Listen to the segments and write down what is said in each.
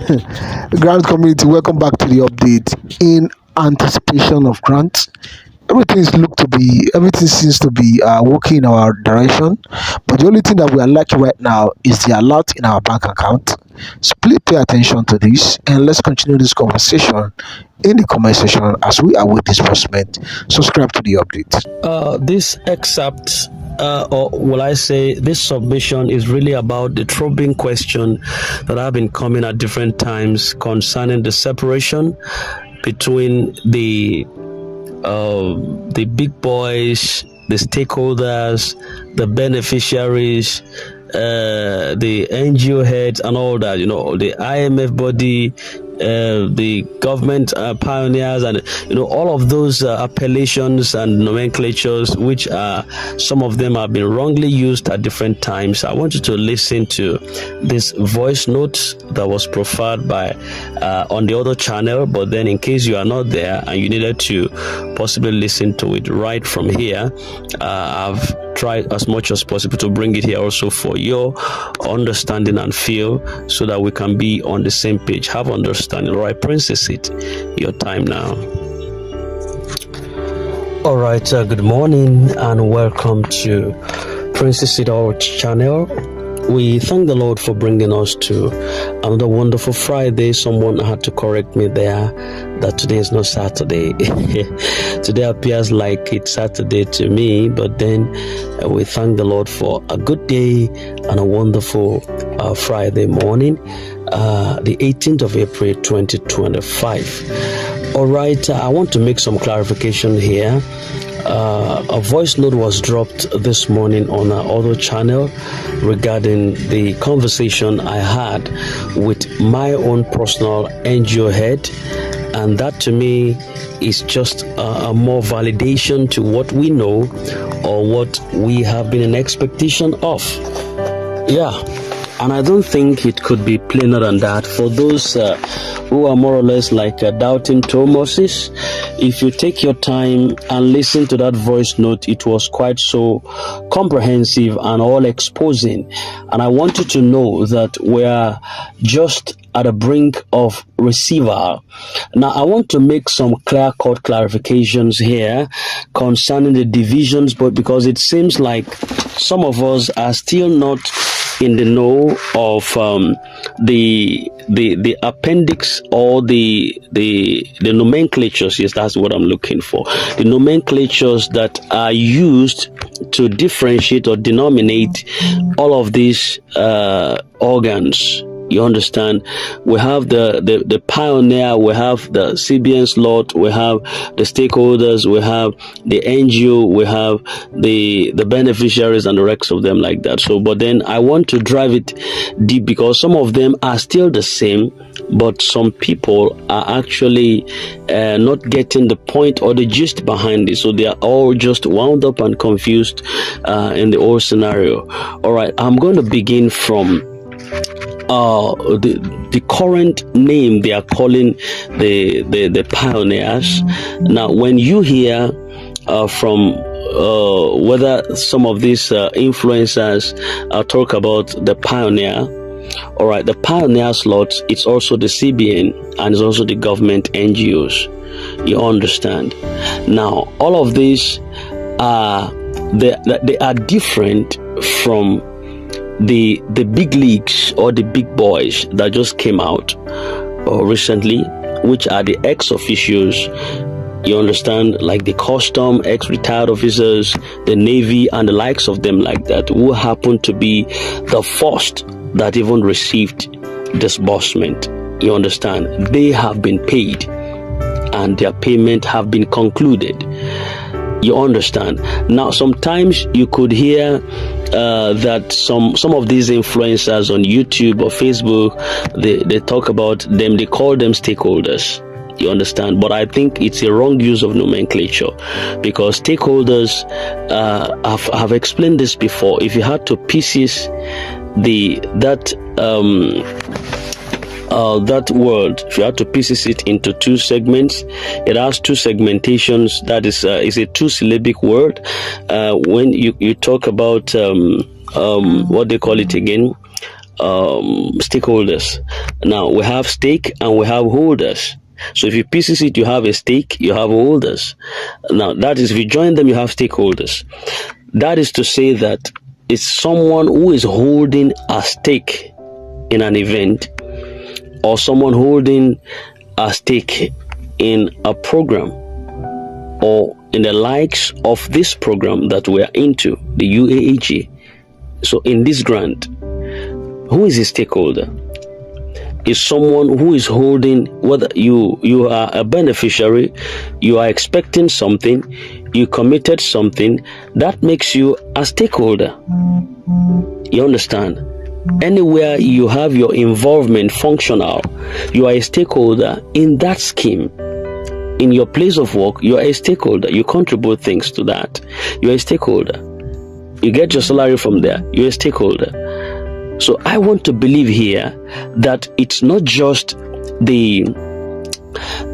Grant community, welcome back to the update. In anticipation of grants, everything seems to be working in our direction. But the only thing that we are lacking right now is the alert in our bank account. So please pay attention to this and let's continue this conversation in the comment section as we await disbursement. Subscribe to the update. This excerpt, or will I say, this submission is really about the troubling question that have been coming at different times concerning the separation between the big boys, the stakeholders, the beneficiaries, the NGO heads, and all that. The IMF body, the government pioneers, and all of those appellations and nomenclatures, which some of them have been wrongly used at different times. I want you to listen to this voice note that was proffered by on the other channel, but then in case you are not there and you needed to possibly listen to it right from here, I've tried as much as possible to bring it here also for your understanding and feel, so that we can be on the same page, have understanding. All right, Princess, it your time now. All right, good morning and welcome to Princess It All channel. We thank the Lord for bringing us to another wonderful Friday. Someone had to correct me there that today is not Saturday. Today appears like it's Saturday to me, but then we thank the Lord for a good day and a wonderful Friday morning, the 18th of April 2025. All right, I want to make some clarification here. A voice note was dropped this morning on our other channel regarding the conversation I had with my own personal NGO head, and that to me is just a more validation to what we know or what we have been in expectation of. Yeah, and I don't think it could be plainer than that. For those who are more or less like doubting Thomases, if you take your time and listen to that voice note, it was quite so comprehensive and all exposing. And I want you to know that we are just at the brink of receival. Now, I want to make some clear-cut clarifications here concerning the divisions, but because it seems like some of us are still not in the know of the appendix or the nomenclatures. Yes, that's what I'm looking for. The nomenclatures that are used to differentiate or denominate all of these organs. You understand? We have the pioneer, we have the CBN slot, we have the stakeholders, we have the NGO, we have the beneficiaries, and the rest of them like that. So, but then I want to drive it deep because some of them are still the same, but some people are actually not getting the point or the gist behind it. So they are all just wound up and confused in the whole scenario. All right, I'm going to begin from the current name they are calling the pioneers. Now, when you hear from whether some of these influencers talk about the pioneer, all right, the pioneer slot, it's also the CBN and it's also the government NGOs. You understand? Now, all of these are they are different from the big leagues or the big boys that just came out recently, which are the ex-officios. You understand, like the custom, ex-retired officers, the Navy, and the likes of them like that, who happen to be the first that even received disbursement. You understand, they have been paid and their payment have been concluded. You understand? Now, sometimes you could hear that some of these influencers on YouTube or Facebook, they talk about them, they call them stakeholders. You understand? But I think it's a wrong use of nomenclature, because stakeholders, have explained this before. If you had to pieces that word, if you had to pieces it into two segments, it has two segmentations. That is a two-syllabic word. When you talk about what they call it again, stakeholders. Now we have stake and we have holders. So if you pieces it, you have a stake, you have holders. Now that is, if you join them, you have stakeholders. That is to say that it's someone who is holding a stake in an event, or someone holding a stake in a program, or in the likes of this program that we are into, the UAAG. So in this grant, who is a stakeholder? Is someone who is holding, whether you are a beneficiary, you are expecting something, you committed something, that makes you a stakeholder. You understand? Anywhere you have your involvement functional, you are a stakeholder in that scheme. In your place of work, you are a stakeholder. You contribute things to that. You are a stakeholder. You get your salary from there. You're a stakeholder. So I want to believe here that it's not just the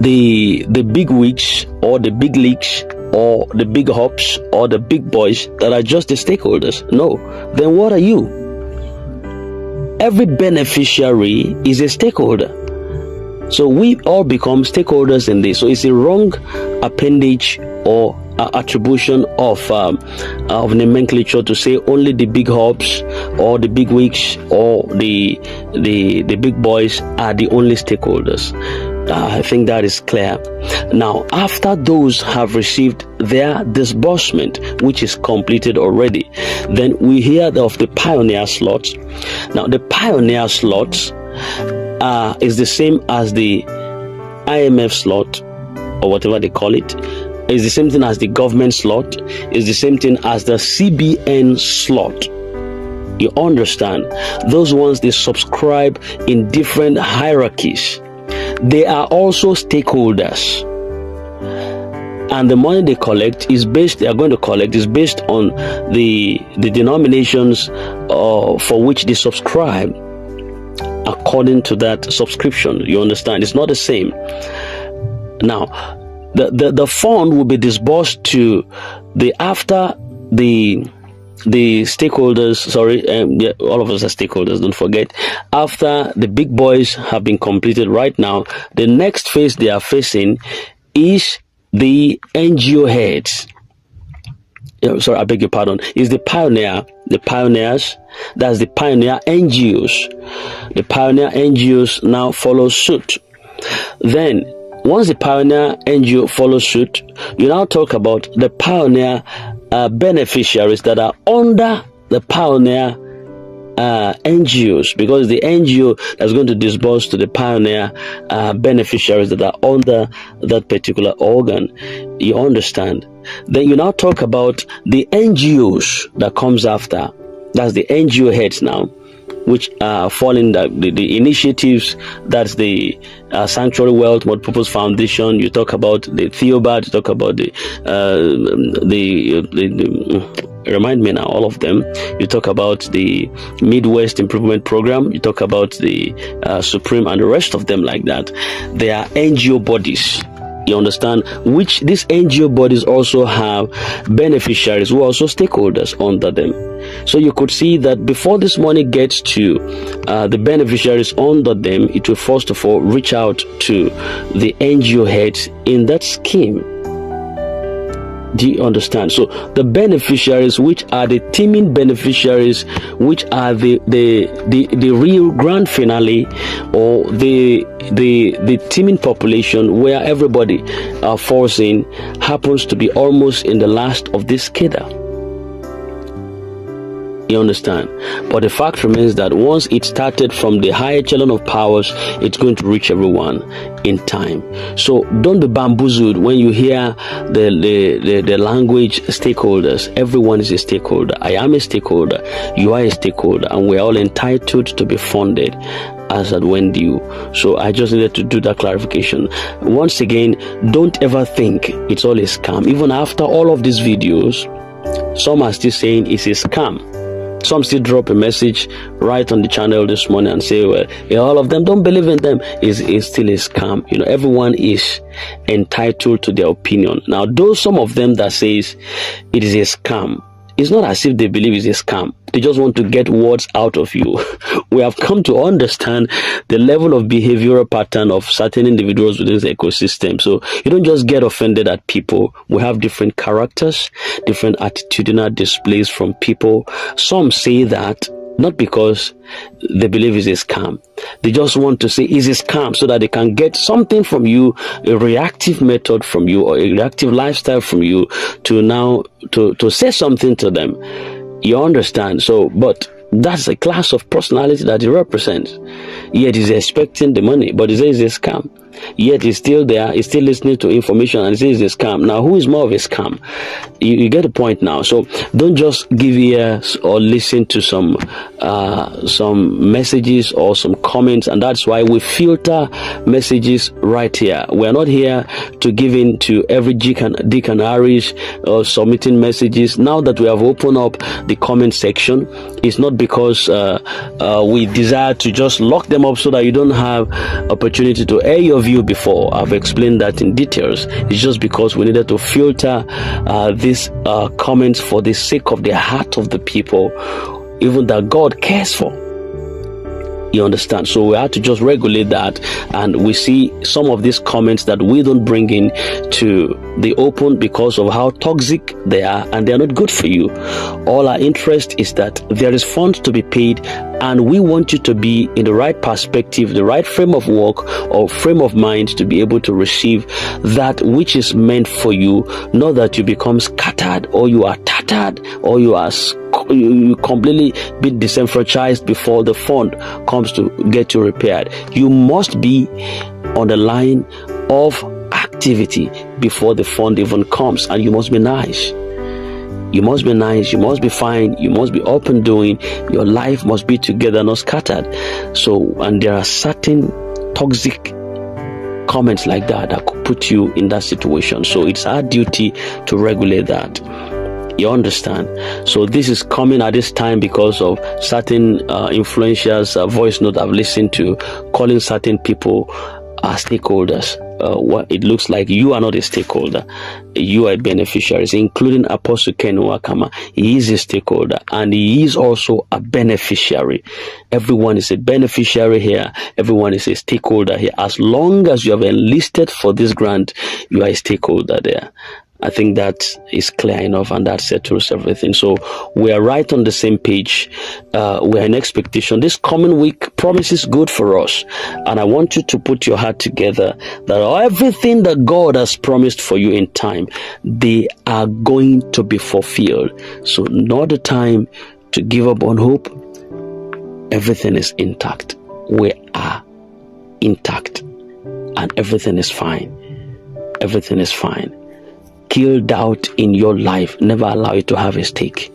big wigs or the big leagues or the big hops or the big boys that are just the stakeholders. No. Then what are you? Every beneficiary is a stakeholder. So we all become stakeholders in this. So it's a wrong appendage or attribution of nomenclature to say only the big hops or the big wigs or the big boys are the only stakeholders. I think that is clear. Now, after those have received their disbursement, which is completed already, then we hear of the pioneer slots. Now, the pioneer slots is the same as the IMF slot, or whatever they call it. It's the same thing as the government slot. It's the same thing as the CBN slot. You understand? Those ones, they subscribe in different hierarchies. They are also stakeholders. And the money they collect is based on the denominations for which they subscribe. According to that subscription, you understand? It's not the same. Now, the fund will be disbursed to after the stakeholders. All of us are stakeholders, don't forget. After the big boys have been completed right now, the next phase they are facing is the NGO heads. I beg your pardon. Is the pioneers, that's the pioneer NGOs. The pioneer NGOs now follow suit. Then, once the pioneer NGO follows suit, you now talk about the pioneer beneficiaries that are under the pioneer NGOs, because the NGO that's going to disburse to the pioneer beneficiaries that are under that particular organ. You understand? Then you now talk about the NGOs that comes after. That's the NGO heads now, which fall in the initiatives. That's the Sanctuary Wealth Multipurpose Foundation. You talk about the Theobald. You talk about the remind me now, all of them. You talk about the Midwest Improvement Program. You talk about the Supreme and the rest of them like that. They are NGO bodies. You understand? Which these NGO bodies also have beneficiaries who are also stakeholders under them. So you could see that before this money gets to the beneficiaries under them, it will first of all reach out to the NGO heads in that scheme. Do you understand? So the beneficiaries, which are the teaming beneficiaries, which are the real grand finale, or the teaming population where everybody falls in, happens to be almost in the last of this cadre. You understand? But the fact remains that once it started from the higher echelon of powers, it's going to reach everyone in time. So don't be bamboozled when you hear the language stakeholders. Everyone is a stakeholder. I am a stakeholder. You are a stakeholder, and we're all entitled to be funded as at when due. So I just needed to do that clarification. Once again, don't ever think it's all a scam. Even after all of these videos, some are still saying it's a scam. Some still drop a message right on the channel this morning and say, well, all of them, don't believe in them. Is still a scam. You know, everyone is entitled to their opinion. Now, those some of them that says it is a scam, it's not as if they believe it's a scam. They just want to get words out of you. We have come to understand the level of behavioral pattern of certain individuals within the ecosystem. So you don't just get offended at people. We have different characters, different attitudinal displays from people. Some say that not because they believe it's a scam. They just want to say it's a scam so that they can get something from you, a reactive method from you, or a reactive lifestyle from you, to now to say something to them. You understand? So, but that's a class of personality that he represents. Yet he's expecting the money, but he says it's a scam. Yet he's still there, he's still listening to information and he says it's a scam. Now, who is more of a scam? You get the point now. So don't just give ears or listen to some messages or some comments, and that's why we filter messages right here. We're not here to give in to every Dick and Irish or submitting messages. Now that we have opened up the comment section, it's not because we desire to just lock them up so that you don't have opportunity to air your view before. I've explained that in details. It's just because we needed to filter these comments for the sake of the heart of the people, even that God cares for. You understand? So we have to just regulate that, and we see some of these comments that we don't bring in to the open because of how toxic they are, and they are not good for you. All our interest is that there is funds to be paid, and we want you to be in the right perspective, the right frame of work or frame of mind to be able to receive that which is meant for you, not that you become scattered or you are tattered or you are you completely be disenfranchised before the fund comes to get you repaired. You must be on the line of activity before the fund even comes, and you must be nice. You must be nice, you must be fine, you must be up and doing, your life must be together, not scattered. So, and there are certain toxic comments like that could put you in that situation. So it's our duty to regulate that. You understand? So this is coming at this time because of certain influencials voice note I've listened to, calling certain people stakeholders. What it looks like you are not a stakeholder, you are beneficiaries, including Apostle Ken Wakama. He is a stakeholder and he is also a beneficiary. Everyone is a beneficiary here, everyone is a stakeholder here. As long as you have enlisted for this grant, you are a stakeholder there. I think that is clear enough, and that settles everything. So we are right on the same page. We are in expectation. This coming week promises good for us, and I want you to put your heart together that everything that God has promised for you in time, they are going to be fulfilled. So not the time to give up on hope. Everything is intact. We are intact, and everything is fine. Everything is fine. Kill doubt in your life. Never allow it to have a stake.